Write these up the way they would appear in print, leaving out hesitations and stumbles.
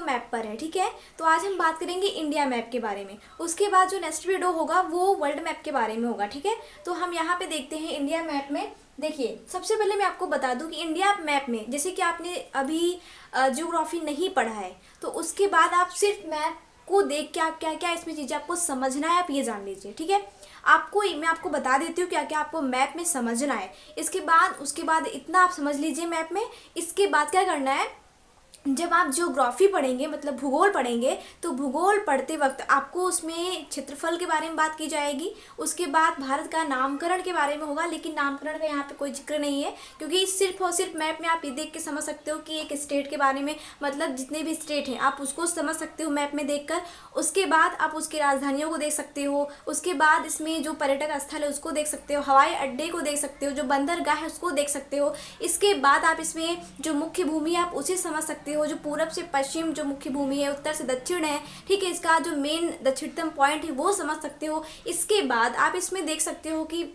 Map पर है। ठीक है, तो आज हम बात करेंगे इंडिया मैप के बारे में। उसके बाद जो नेक्स्ट वीडियो होगा वो वर्ल्ड मैप के बारे में होगा। ठीक है, तो हम यहाँ पे देखते हैं इंडिया मैप में। देखिए, सबसे पहले मैं आपको बता दूं कि इंडिया मैप में जैसे कि आपने अभी ज्योग्राफी नहीं पढ़ा है, तो उसके बाद आप सिर्फ मैप को देख के आप क्या क्या इसमें चीज़ें आपको समझना है, आप ये जान लीजिए। ठीक है, मैं आपको बता देती हूँ क्या क्या आपको मैप में समझना है। उसके बाद इतना आप समझ लीजिए मैप में। इसके बाद क्या करना है, जब आप ज्योग्राफी पढ़ेंगे मतलब भूगोल पढ़ेंगे, तो भूगोल पढ़ते वक्त आपको उसमें क्षेत्रफल के बारे में बात की जाएगी। उसके बाद भारत का नामकरण के बारे में होगा, लेकिन नामकरण का यहाँ पे कोई जिक्र नहीं है, क्योंकि सिर्फ और सिर्फ मैप में आप ये देख के समझ सकते हो कि एक स्टेट के बारे में, मतलब जितने भी स्टेट हैं आप उसको समझ सकते हो मैप में देखकर। उसके बाद आप उसकी राजधानियों को देख सकते हो। उसके बाद इसमें जो पर्यटक स्थल है उसको देख सकते हो, हवाई अड्डे को देख सकते हो, जो बंदरगाह है उसको देख सकते हो। इसके बाद आप इसमें जो मुख्य भूमि है आप उसे समझ सकते हो, जो पूरब से पश्चिम जो मुख्य भूमि है, उत्तर से दक्षिण है। ठीक है, इसका जो मेन दक्षिणतम पॉइंट है वो समझ सकते हो। इसके बाद आप इसमें देख सकते हो कि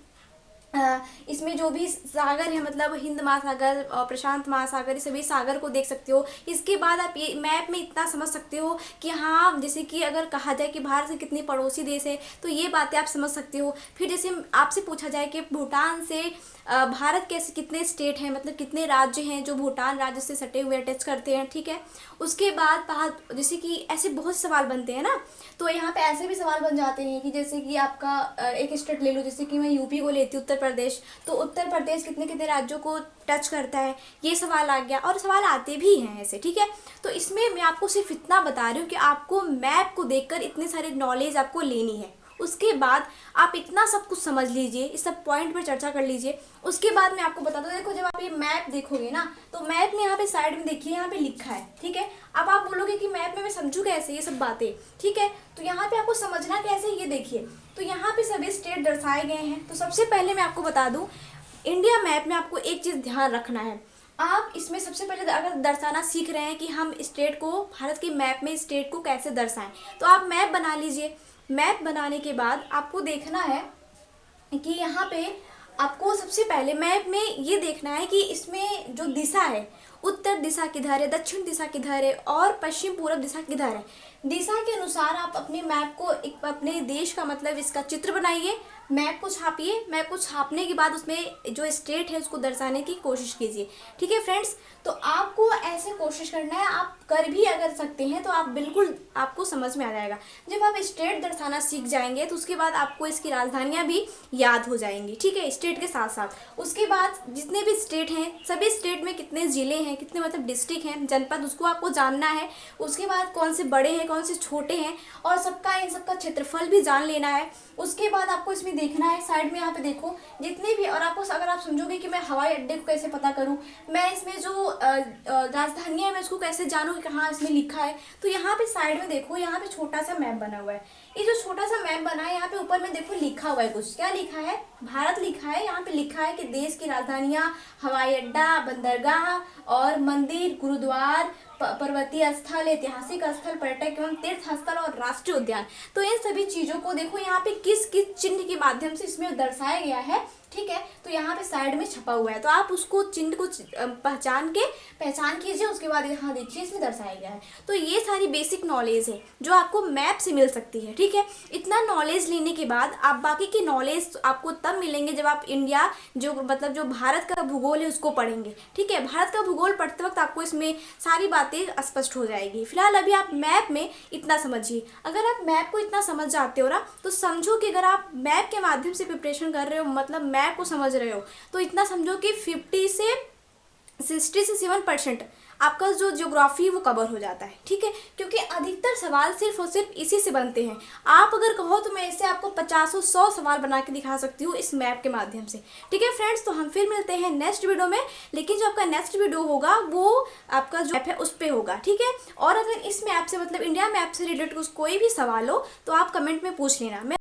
इसमें जो भी सागर है, मतलब हिंद महासागर और प्रशांत महासागर, सभी सागर को देख सकते हो। इसके बाद आप ये मैप में इतना समझ सकते हो कि हाँ, जैसे कि अगर कहा जाए कि भारत से कितने पड़ोसी देश है, तो ये बातें आप समझ सकते हो। फिर जैसे आपसे पूछा जाए कि भूटान से भारत कैसे कितने स्टेट हैं, मतलब कितने राज्य हैं जो भूटान राज्य से सटे हुए अटैच करते हैं। ठीक है, उसके बाद जैसे कि ऐसे बहुत सवाल बनते हैं ना, तो यहाँ पे ऐसे भी सवाल बन जाते हैं कि जैसे कि आपका एक स्टेट ले लो, जैसे कि मैं यूपी को लेती हूँ, उत्तर प्रदेश, तो उत्तर प्रदेश कितने कितने राज्यों को टच करता है, ये सवाल आ गया। और सवाल आते भी हैं ऐसे। ठीक है, तो इसमें मैं आपको सिर्फ इतना बता रही हूँ कि आपको मैप को देखकर इतनी सारी नॉलेज आपको लेनी है। उसके बाद आप इतना सब कुछ समझ लीजिए, इस सब पॉइंट पर चर्चा कर लीजिए। उसके बाद मैं आपको बता दूं, देखो जब आप ये मैप देखोगे ना, तो मैप में यहाँ पे साइड में देखिए, यहाँ पे लिखा है। ठीक है, अब आप बोलोगे कि मैप में मैं समझूं कैसे ये सब बातें। ठीक है, तो यहाँ पे आपको समझना कैसे, ये देखिए, तो यहाँ पे सभी स्टेट दर्शाए गए हैं। तो सबसे पहले मैं आपको बता दूं, इंडिया मैप में आपको एक चीज़ ध्यान रखना है। आप इसमें सबसे पहले अगर दर्शाना सीख रहे हैं कि हम स्टेट को, भारत के मैप में स्टेट को कैसे दर्शाएं, तो आप मैप बना लीजिए। मैप बनाने के बाद आपको देखना है कि यहाँ पे आपको सबसे पहले मैप में ये देखना है कि इसमें जो दिशा है, उत्तर दिशा किधर है, दक्षिण दिशा किधर है और पश्चिम पूर्व दिशा किधर है। दिशा के अनुसार आप अपने मैप को एक अपने देश का मतलब इसका चित्र बनाइए, मैप को छापिए। मैप को छापने के बाद उसमें जो स्टेट है उसको दर्शाने की कोशिश कीजिए। ठीक है फ्रेंड्स, तो आपको ऐसे कोशिश करना है। आप कर भी अगर सकते हैं तो आप बिल्कुल, आपको समझ में आ जाएगा। जब आप स्टेट दर्शाना सीख जाएंगे तो उसके बाद आपको इसकी राजधानियाँ भी याद हो जाएंगी। ठीक है, स्टेट के साथ साथ उसके बाद जितने भी स्टेट हैं, सभी स्टेट में कितने ज़िले हैं, कितने मतलब डिस्ट्रिक्ट हैं, जनपद, उसको आपको जानना है। उसके बाद कौन से बड़े हैं, कौन से छोटे हैं, और इन सबका क्षेत्रफल भी जान लेना है। उसके बाद आपको इसमें देखना है, साइड में यहाँ पे देखो जितने भी, और आपको अगर आप समझोगे कि मैं हवाई अड्डे को कैसे पता करूँ, मैं इसमें जो राजधानियाँ है मैं उसको कैसे जानूँ कि कहाँ इसमें लिखा है, तो यहाँ पे साइड में देखो, यहाँ पे छोटा सा मैप बना हुआ है। ये जो छोटा सा मैप बना है, यहाँ पे ऊपर में देखो लिखा हुआ है कुछ, क्या लिखा है, भारत लिखा है। यहाँ पे लिखा है कि देश की राजधानियाँ, हवाई अड्डा, बंदरगाह और मंदिर, गुरुद्वार, पर्वतीय स्थल, ऐतिहासिक स्थल, पर्यटक एवं तीर्थ स्थल और राष्ट्रीय उद्यान। तो इन सभी चीजों को देखो यहाँ पे किस किस चिन्ह के माध्यम से इसमें दर्शाया गया है। ठीक है, तो यहाँ पे साइड में छपा हुआ है, तो आप उसको चिन्ह को पहचान कीजिए। उसके बाद यहाँ देखिए इसमें दर्शाया गया है। तो ये सारी बेसिक नॉलेज है जो आपको मैप से मिल सकती है। ठीक है, इतना नॉलेज लेने के बाद आप बाकी की नॉलेज आपको तब मिलेंगे जब आप इंडिया जो मतलब जो भारत का भूगोल है उसको पढ़ेंगे। ठीक है, भारत का भूगोल पढ़ते वक्त आपको इसमें सारी बातें स्पष्ट हो जाएगी। फिलहाल अभी आप मैप में इतना समझिए। अगर आप मैप को इतना समझ जाते हो ना, तो समझो कि अगर आप मैप के माध्यम से प्रिपरेशन कर रहे हो, मतलब मैप को समझ रहे हो, तो इतना समझो कि 50 से 67% आपका जो ज्योग्राफी वो कवर हो जाता है। ठीक है, क्योंकि अधिकतर सवाल सिर्फ और सिर्फ इसी से बनते हैं। आप अगर कहो तो मैं इससे आपको 50-100 सवाल बना के दिखा सकती हूँ इस मैप के माध्यम से। ठीक है फ्रेंड्स, तो हम फिर मिलते हैं नेक्स्ट वीडियो में, लेकिन जो आपका नेक्स्ट वीडियो होगा वो आपका जो मैप है उस पर होगा। ठीक है, और अगर इस मैप से मतलब इंडिया मैप से रिलेटेड कोई भी सवाल हो तो आप कमेंट में पूछ लेना। मैं